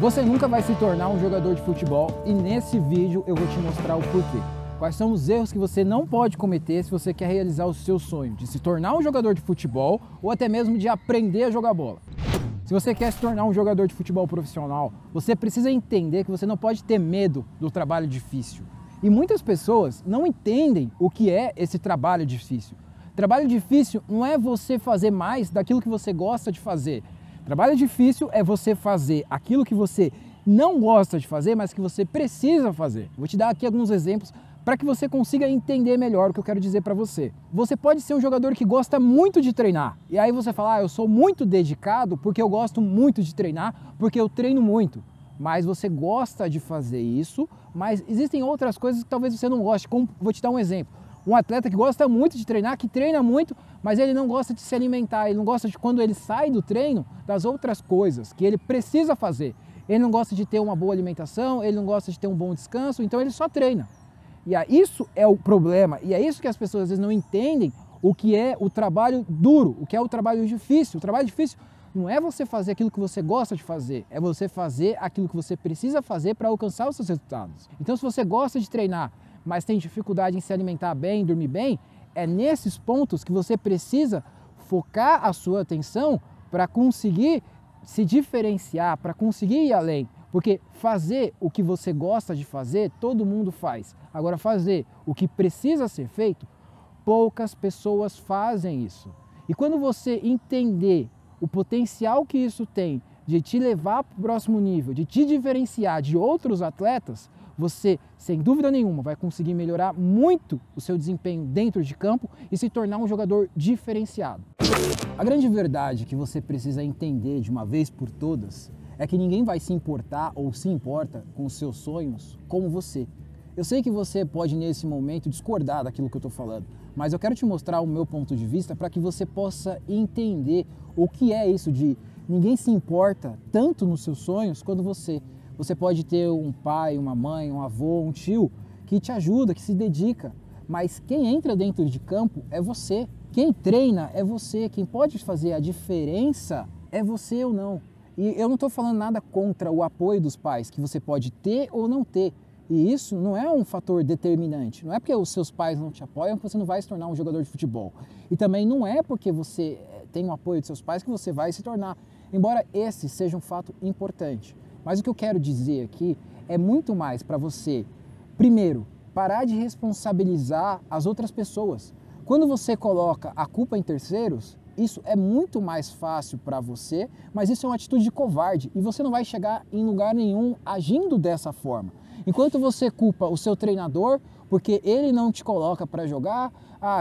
Você nunca vai se tornar um jogador de futebol e nesse vídeo eu vou te mostrar o porquê. Quais são os erros que você não pode cometer se você quer realizar o seu sonho de se tornar um jogador de futebol ou até mesmo de aprender a jogar bola. Se você quer se tornar um jogador de futebol profissional, você precisa entender que você não pode ter medo do trabalho difícil. E muitas pessoas não entendem o que é esse trabalho difícil. Trabalho difícil não é você fazer mais daquilo que você gosta de fazer. Trabalho difícil é você fazer aquilo que você não gosta de fazer, mas que você precisa fazer. Vou te dar aqui alguns exemplos para que você consiga entender melhor o que eu quero dizer para você. Você pode ser um jogador que gosta muito de treinar. E aí você fala, eu sou muito dedicado porque eu gosto muito de treinar, porque eu treino muito. Mas você gosta de fazer isso, mas existem outras coisas que talvez você não goste. Como, vou te dar um exemplo. Um atleta que gosta muito de treinar, que treina muito, mas ele não gosta de se alimentar, ele não gosta de quando ele sai do treino, das outras coisas que ele precisa fazer. Ele não gosta de ter uma boa alimentação, ele não gosta de ter um bom descanso, então ele só treina. E isso é o problema, e é isso que as pessoas às vezes não entendem, o que é o trabalho duro, o que é o trabalho difícil. O trabalho difícil não é você fazer aquilo que você gosta de fazer, é você fazer aquilo que você precisa fazer para alcançar os seus resultados. Então se você gosta de treinar, mas tem dificuldade em se alimentar bem, dormir bem, é nesses pontos que você precisa focar a sua atenção para conseguir se diferenciar, para conseguir ir além. Porque fazer o que você gosta de fazer, todo mundo faz. Agora, fazer o que precisa ser feito, poucas pessoas fazem isso. E quando você entender o potencial que isso tem de te levar para o próximo nível, de te diferenciar de outros atletas, você, sem dúvida nenhuma, vai conseguir melhorar muito o seu desempenho dentro de campo e se tornar um jogador diferenciado. A grande verdade que você precisa entender de uma vez por todas é que ninguém vai se importar ou se importa com os seus sonhos como você. Eu sei que você pode nesse momento discordar daquilo que eu estou falando, mas eu quero te mostrar o meu ponto de vista para que você possa entender o que é isso de ninguém se importa tanto nos seus sonhos quanto você. Você pode ter um pai, uma mãe, um avô, um tio que te ajuda, que se dedica, mas quem entra dentro de campo é você. Quem treina é você, quem pode fazer a diferença é você ou não. E eu não estou falando nada contra o apoio dos pais, que você pode ter ou não ter. E isso não é um fator determinante. Não é porque os seus pais não te apoiam que você não vai se tornar um jogador de futebol. E também não é porque você tem o apoio de seus pais que você vai se tornar. Embora esse seja um fato importante. Mas o que eu quero dizer aqui é muito mais para você, primeiro, parar de responsabilizar as outras pessoas. Quando você coloca a culpa em terceiros, isso é muito mais fácil para você, mas isso é uma atitude de covarde e você não vai chegar em lugar nenhum agindo dessa forma. Enquanto você culpa o seu treinador porque ele não te coloca para jogar,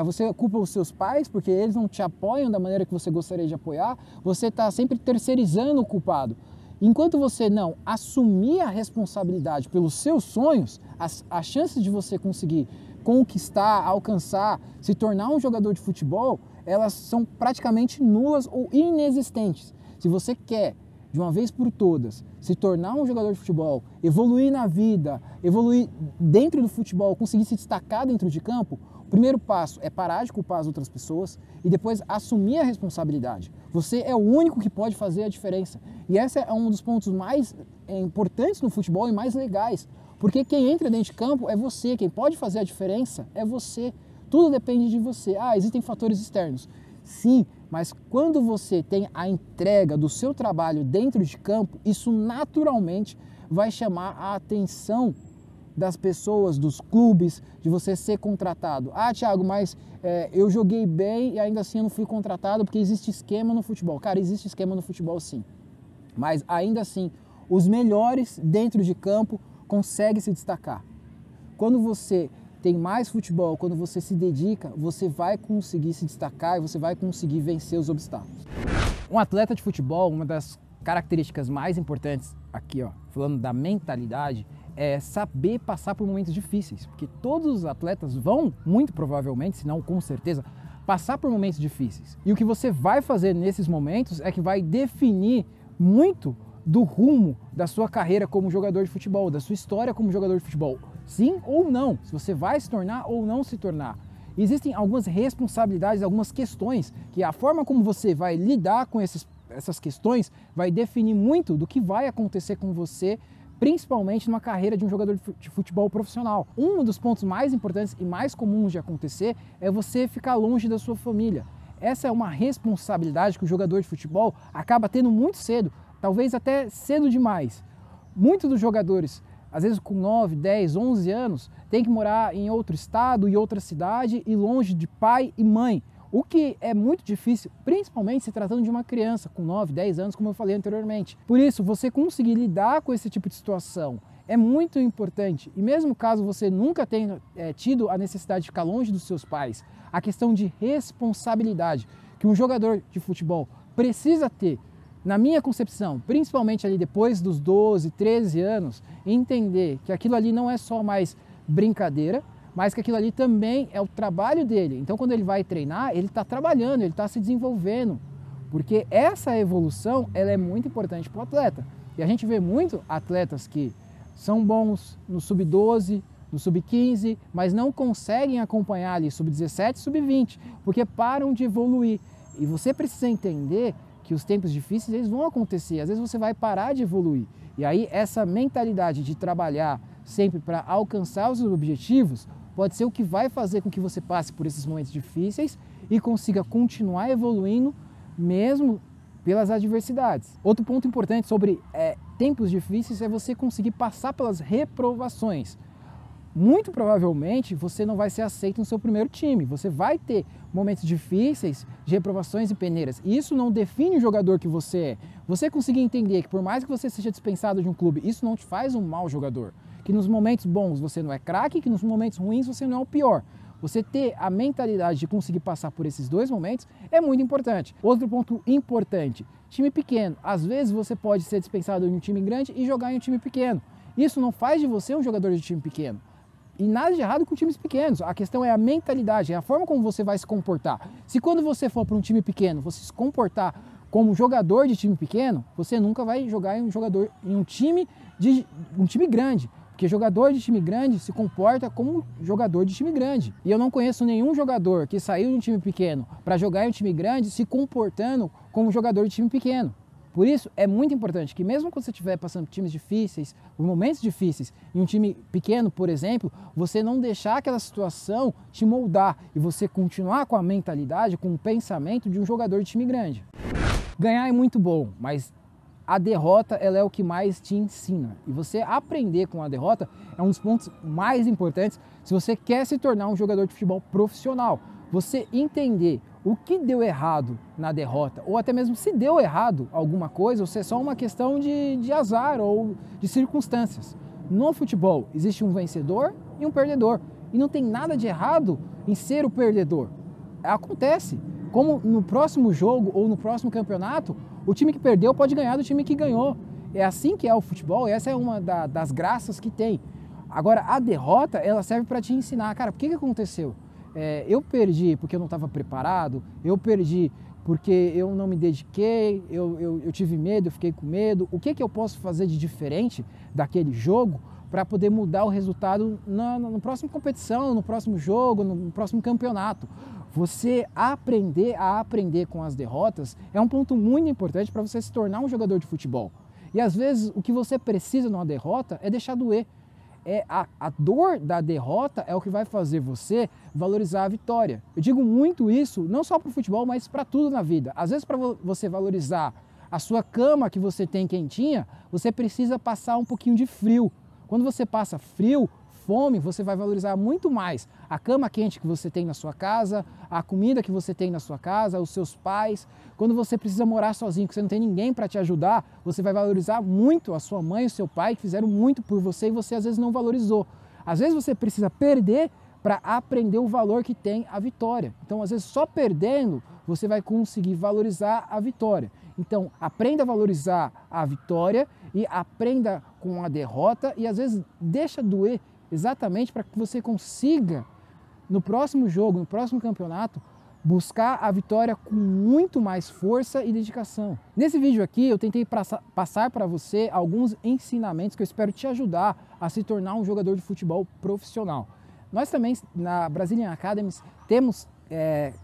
você culpa os seus pais porque eles não te apoiam da maneira que você gostaria de apoiar, você está sempre terceirizando o culpado. Enquanto você não assumir a responsabilidade pelos seus sonhos, as chances de você conseguir conquistar, alcançar, se tornar um jogador de futebol, elas são praticamente nulas ou inexistentes. Se você quer, de uma vez por todas, se tornar um jogador de futebol, evoluir na vida, evoluir dentro do futebol, conseguir se destacar dentro de campo, o primeiro passo é parar de culpar as outras pessoas e depois assumir a responsabilidade. Você é o único que pode fazer a diferença. E esse é um dos pontos mais importantes no futebol e mais legais. Porque quem entra dentro de campo é você, quem pode fazer a diferença é você. Tudo depende de você. Existem fatores externos. Sim, mas quando você tem a entrega do seu trabalho dentro de campo, isso naturalmente vai chamar a atenção das pessoas, dos clubes, de você ser contratado. Thiago, mas eu joguei bem e ainda assim eu não fui contratado porque existe esquema no futebol. Cara, existe esquema no futebol sim, mas ainda assim, os melhores dentro de campo conseguem se destacar. Quando você tem mais futebol, quando você se dedica, você vai conseguir se destacar e você vai conseguir vencer os obstáculos. Um atleta de futebol, uma das características mais importantes aqui, falando da mentalidade, é saber passar por momentos difíceis, porque todos os atletas vão, muito provavelmente, se não com certeza, passar por momentos difíceis. E o que você vai fazer nesses momentos é que vai definir muito do rumo da sua carreira como jogador de futebol, da sua história como jogador de futebol. Sim ou não, se você vai se tornar ou não se tornar. Existem algumas responsabilidades, algumas questões que a forma como você vai lidar com esses essas questões vai definir muito do que vai acontecer com você, principalmente numa carreira de um jogador de futebol profissional. Um dos pontos mais importantes e mais comuns de acontecer é você ficar longe da sua família. Essa é uma responsabilidade que o jogador de futebol acaba tendo muito cedo, talvez até cedo demais. Muitos dos jogadores, às vezes com 9, 10, 11 anos, têm que morar em outro estado, em outra cidade e longe de pai e mãe. O que é muito difícil, principalmente se tratando de uma criança com 9, 10 anos, como eu falei anteriormente. Por isso, você conseguir lidar com esse tipo de situação é muito importante. E mesmo caso você nunca tenha tido a necessidade de ficar longe dos seus pais, a questão de responsabilidade que um jogador de futebol precisa ter, na minha concepção, principalmente ali depois dos 12, 13 anos, entender que aquilo ali não é só mais brincadeira, mas que aquilo ali também é o trabalho dele. Então, quando ele vai treinar, ele está trabalhando, ele está se desenvolvendo, porque essa evolução ela é muito importante para o atleta. E a gente vê muito atletas que são bons no sub-12, no sub-15, mas não conseguem acompanhar ali sub-17, sub-20, porque param de evoluir. E você precisa entender que os tempos difíceis eles vão acontecer, às vezes você vai parar de evoluir. E aí essa mentalidade de trabalhar sempre para alcançar os objetivos pode ser o que vai fazer com que você passe por esses momentos difíceis e consiga continuar evoluindo mesmo pelas adversidades. Outro ponto importante sobre tempos difíceis é você conseguir passar pelas reprovações. Muito provavelmente você não vai ser aceito no seu primeiro time, você vai ter momentos difíceis de reprovações e peneiras. E isso não define o jogador que você é. Você conseguir entender que por mais que você seja dispensado de um clube, isso não te faz um mau jogador. Que nos momentos bons você não é craque, que nos momentos ruins você não é o pior. Você ter a mentalidade de conseguir passar por esses dois momentos é muito importante. Outro ponto importante, time pequeno. Às vezes você pode ser dispensado em um time grande e jogar em um time pequeno. Isso não faz de você um jogador de time pequeno. E nada de errado com times pequenos, a questão é a mentalidade, é a forma como você vai se comportar. Se quando você for para um time pequeno, você se comportar como jogador de time pequeno, você nunca vai jogar em um time grande. Porque jogador de time grande se comporta como jogador de time grande. E eu não conheço nenhum jogador que saiu de um time pequeno para jogar em um time grande se comportando como jogador de time pequeno. Por isso, é muito importante que mesmo quando você estiver passando por times difíceis, por momentos difíceis, em um time pequeno, por exemplo, você não deixar aquela situação te moldar e você continuar com a mentalidade, com o pensamento de um jogador de time grande. Ganhar é muito bom, mas a derrota ela é o que mais te ensina. E você aprender com a derrota é um dos pontos mais importantes se você quer se tornar um jogador de futebol profissional. Você entender o que deu errado na derrota, ou até mesmo se deu errado alguma coisa, ou se é só uma questão de azar ou de circunstâncias. No futebol existe um vencedor e um perdedor. E não tem nada de errado em ser o perdedor. Acontece. Como no próximo jogo ou no próximo campeonato, o time que perdeu pode ganhar do time que ganhou. É assim que é o futebol e essa é uma das graças que tem. Agora, a derrota, ela serve para te ensinar, cara, por que aconteceu? Eu perdi porque eu não estava preparado, eu perdi porque eu não me dediquei, eu tive medo, eu fiquei com medo. O que eu posso fazer de diferente daquele jogo para poder mudar o resultado na próxima competição, no próximo jogo, no próximo campeonato? Você aprender a aprender com as derrotas é um ponto muito importante para você se tornar um jogador de futebol. E às vezes o que você precisa numa derrota é deixar doer. A dor da derrota é o que vai fazer você valorizar a vitória. Eu digo muito isso, não só para o futebol, mas para tudo na vida. Às vezes, para você valorizar a sua cama que você tem quentinha, você precisa passar um pouquinho de frio. Quando você passa frio, fome, você vai valorizar muito mais a cama quente que você tem na sua casa, a comida que você tem na sua casa, os seus pais. Quando você precisa morar sozinho, que você não tem ninguém para te ajudar, você vai valorizar muito a sua mãe e o seu pai que fizeram muito por você e você às vezes não valorizou. Às vezes você precisa perder para aprender o valor que tem a vitória. Então, às vezes, só perdendo, você vai conseguir valorizar a vitória. Então, aprenda a valorizar a vitória e aprenda com a derrota e às vezes deixa doer exatamente para que você consiga, no próximo jogo, no próximo campeonato, buscar a vitória com muito mais força e dedicação. Nesse vídeo aqui eu tentei passar para você alguns ensinamentos que eu espero te ajudar a se tornar um jogador de futebol profissional. Nós também, na Brazilian Academy, temos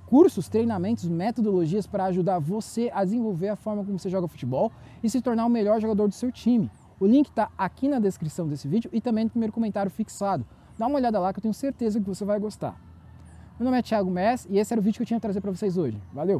cursos, treinamentos, metodologias para ajudar você a desenvolver a forma como você joga futebol e se tornar o melhor jogador do seu time. O link está aqui na descrição desse vídeo e também no primeiro comentário fixado. Dá uma olhada lá que eu tenho certeza que você vai gostar. Meu nome é Thiago Mess e esse era o vídeo que eu tinha a trazer para vocês hoje. Valeu!